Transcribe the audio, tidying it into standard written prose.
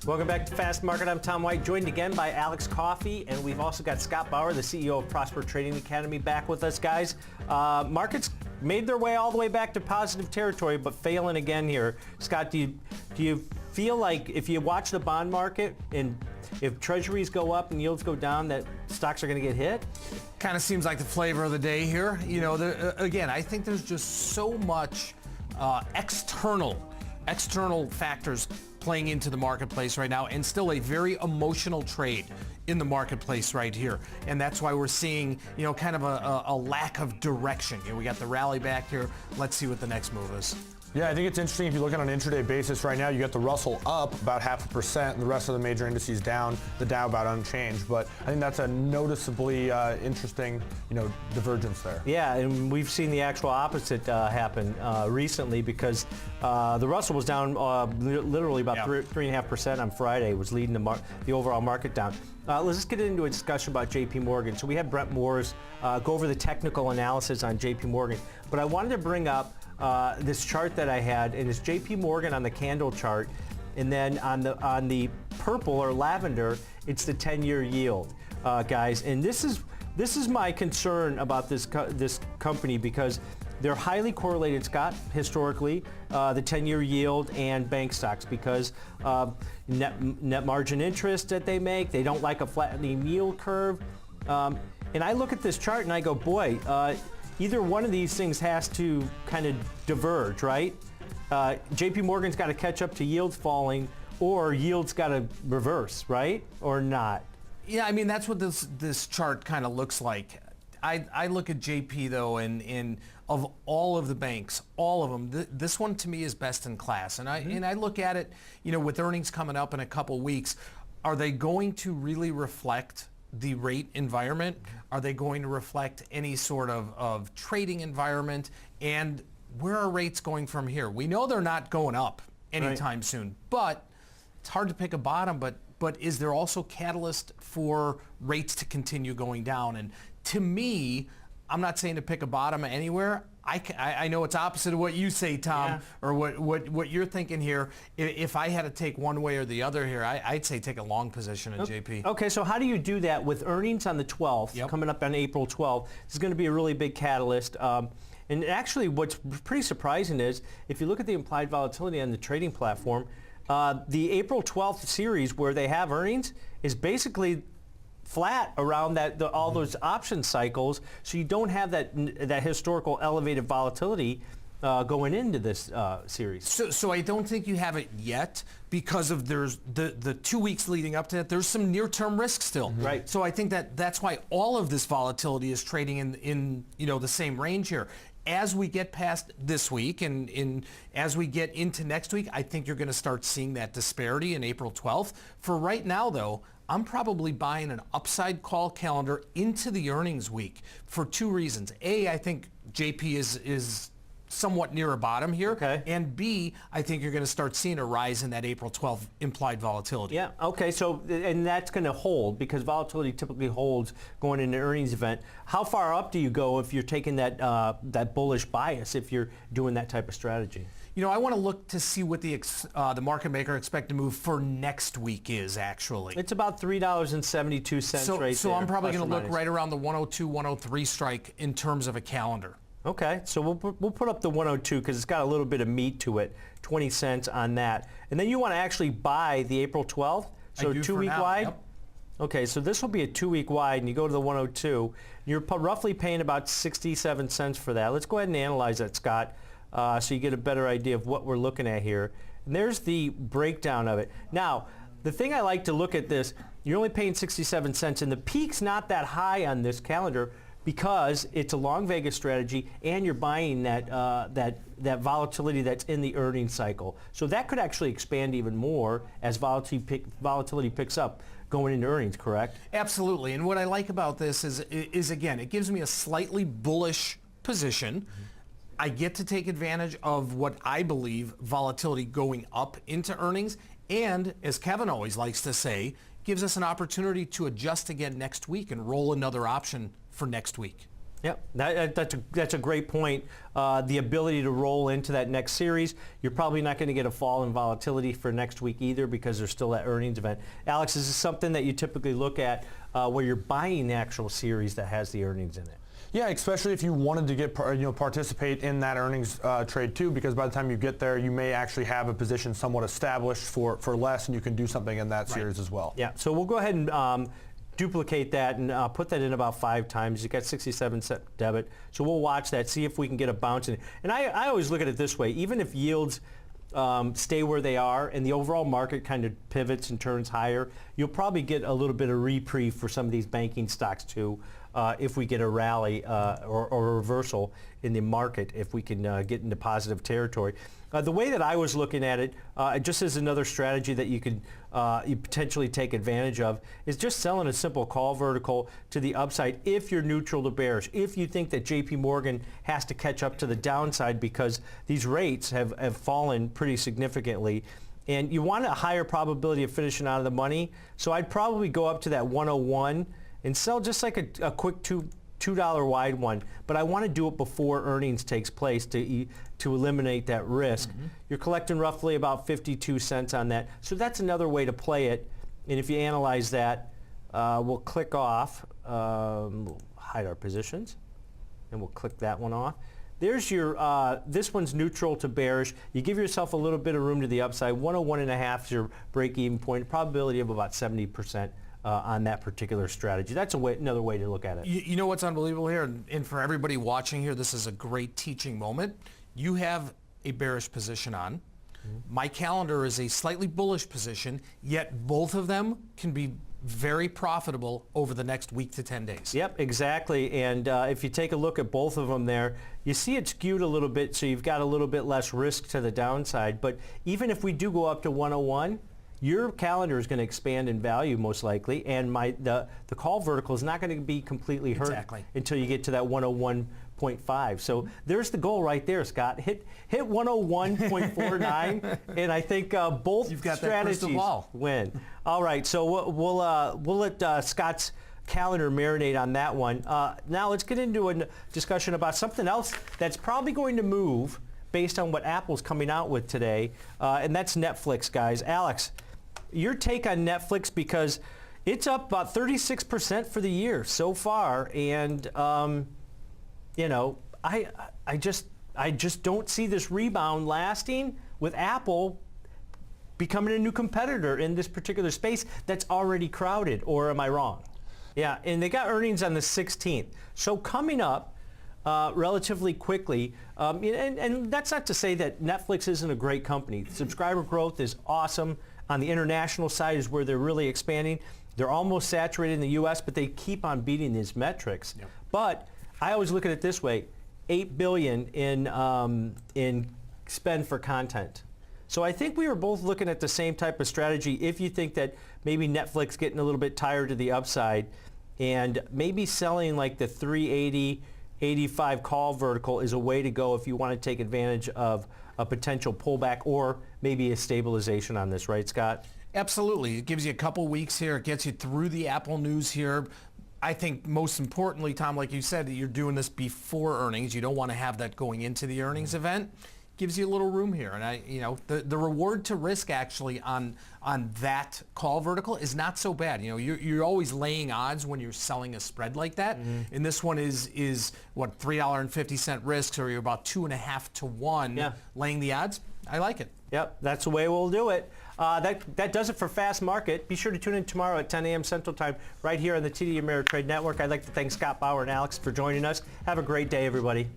Welcome back to Fast Market. I'm Tom White, joined again by Alex Coffey, and we've also got Scott Bauer, the CEO of Prosper Trading Academy, back with us, guys. Markets made their way all the way back to positive territory, but failing again here. Scott, do you feel like if you watch the bond market and if treasuries go up and yields go down, that stocks are going to get hit? Kind of seems like the flavor of the day here. You know, again, I think there's just so much external factors playing into the marketplace right now, and still a very emotional trade in the marketplace right here. And that's why we're seeing, you know, kind of a lack of direction. You know, we got the rally back here. Let's see what the next move is. Yeah, I think it's interesting if you look at an intraday basis right now, you got the Russell up about 0.5%, and the rest of the major indices down, the Dow about unchanged. But I think that's a noticeably interesting, you know, divergence there. Yeah, and we've seen the actual opposite happen recently, because the Russell was down literally about 3.5% on Friday, was leading the overall market down. Let's just get into a discussion about JP Morgan. So we had Brent Moores go over the technical analysis on JP Morgan, but I wanted to bring up this chart that I had, and it's JP Morgan on the candle chart, and then on the purple or lavender, it's the 10-year yield, guys. And this is my concern about this company, because they're highly correlated, Scott, historically, the 10-year yield and bank stocks, because net margin interest that they make, they don't like a flattening yield curve. And I look at this chart and I go, boy, either one of these things has to kind of diverge, right? JP Morgan's got to catch up to yields falling, or yields got to reverse, right? Or not? Yeah, I mean, that's what this chart kind of looks like. I look at JP, though, and of all of the banks, all of them, this one to me is best in class. And I look at it, you know, with earnings coming up in a couple weeks, are they going to really reflect the rate environment? Are they going to reflect any sort of trading environment? And where are rates going from here? We know they're not going up anytime soon, but it's hard to pick a bottom, but is there also catalyst for rates to continue going down? And to me, I'm not saying to pick a bottom anywhere. I know it's opposite of what you say, Tom, or what you're thinking here. If I had to take one way or the other here, I'd say take a long position in JP. Okay, so how do you do that with earnings on the 12th, coming up on April 12th? This is going to be a really big catalyst. And actually, what's pretty surprising is, if you look at the implied volatility on the trading platform, the April 12th series where they have earnings is basically flat around all those option cycles, so you don't have that historical elevated volatility going into this series. So I don't think you have it yet, because of there's the 2 weeks leading up to that. There's some near-term risk still. Right. So I think that's why all of this volatility is trading in you know, the same range here. As we get past this week and as we get into next week, I think you're going to start seeing that disparity in April 12th. For right now, though, I'm probably buying an upside call calendar into the earnings week for two reasons. A, I think JP is somewhat near a bottom here. Okay. And B, I think you're going to start seeing a rise in that April 12th implied volatility. Yeah, okay, so, and that's going to hold, because volatility typically holds going into an earnings event. How far up do you go if you're taking that bullish bias, if you're doing that type of strategy? You know, I want to look to see what the market maker expect to move for next week is, actually. It's about $3.72 right So there, I'm probably going to look minus. right around the 102, 103 strike in terms of a calendar. Okay, so we'll put up the 102, because it's got a little bit of meat to it, 20 cents on that. And then you want to actually buy the April 12th, so a 2 week wide? Yep. Okay, so this will be a 2 week wide, and you go to the 102. You're roughly paying about 67 cents for that. Let's go ahead and analyze that, Scott, so you get a better idea of what we're looking at here. And there's the breakdown of it. Now, the thing I like to look at this, you're only paying 67 cents, and the peak's not that high on this calendar, because it's a long Vegas strategy, and you're buying that volatility that's in the earnings cycle. So that could actually expand even more as volatility picks up going into earnings, correct? Absolutely. And what I like about this is again, it gives me a slightly bullish position. I get to take advantage of what I believe volatility going up into earnings, and as Kevin always likes to say, gives us an opportunity to adjust again next week and roll another option for next week. Yep, that's a great point. The ability to roll into that next series. You're probably not going to get a fall in volatility for next week either because there's still that earnings event. Alex, is this something that you typically look at where you're buying the actual series that has the earnings in it? Yeah, especially if you wanted to get participate in that earnings trade too, because by the time you get there, you may actually have a position somewhat established for less, and you can do something in that series as well. Yeah, so we'll go ahead and duplicate that and put that in about 5 times. You got 67-cent debit. So we'll watch that, see if we can get a bounce in it. And I always look at it this way. Even if yields stay where they are and the overall market kind of pivots and turns higher, you'll probably get a little bit of reprieve for some of these banking stocks too if we get a rally or a reversal in the market, if we can get into positive territory. The way that I was looking at it, just as another strategy that you could you potentially take advantage of, is just selling a simple call vertical to the upside if you're neutral to bearish. If you think that JP Morgan has to catch up to the downside because these rates have fallen pretty significantly, and you want a higher probability of finishing out of the money, so I'd probably go up to that 101 and sell just like a quick $2 wide one, but I want to do it before earnings takes place to eliminate that risk. You're collecting roughly about 52 cents on that, so that's another way to play it. And if you analyze that, we'll click off, we'll hide our positions, and we'll click that one off. There's your, this one's neutral to bearish. You give yourself a little bit of room to the upside. 101.5 is your break-even point, probability of about 70%. On that particular strategy. That's another way to look at it. You know what's unbelievable here, and for everybody watching here, this is a great teaching moment. You have a bearish position on. My calendar is a slightly bullish position, yet both of them can be very profitable over the next week to 10 days. Yep, exactly. And if you take a look at both of them there, you see it skewed a little bit, so you've got a little bit less risk to the downside. But even if we do go up to 101, your calendar is going to expand in value most likely, and the call vertical is not going to be completely hurt until you get to that 101.5. So there's the goal right there, Scott. Hit 101.49, and I think both strategies win. All right, so we'll let Scott's calendar marinate on that one. Now let's get into a discussion about something else that's probably going to move based on what Apple's coming out with today, and that's Netflix, guys. Alex, your take on Netflix, because it's up about 36% for the year so far, and you know, I just don't see this rebound lasting with Apple becoming a new competitor in this particular space that's already crowded, or am I wrong? Yeah, and they got earnings on the 16th. So coming up relatively quickly, and that's not to say that Netflix isn't a great company. Subscriber growth is awesome. On the international side is where they're really expanding. They're almost saturated in the U.S., but they keep on beating these metrics. Yep. But I always look at it this way: $8 billion in spend for content. So I think we were both looking at the same type of strategy. If you think that maybe Netflix getting a little bit tired to the upside, and maybe selling like the 380, 85 call vertical is a way to go if you want to take advantage of a potential pullback or maybe a stabilization on this, right, Scott? Absolutely. It gives you a couple weeks here. It gets you through the Apple news here. I think most importantly, Tom, like you said, you're doing this before earnings. You don't want to have that going into the earnings event. Gives you a little room here, and the reward to risk actually on that call vertical is not so bad. You're always laying odds when you're selling a spread like that, and this one is what, $3.50 risks, or you're about 2.5 to 1 laying the odds. I like it. Yep, that's the way we'll do it. That does it for Fast Market. Be sure to tune in tomorrow at 10 a.m. Central Time right here on the TD Ameritrade Network. I'd like to thank Scott Bauer and Alex for joining us. Have a great day, everybody.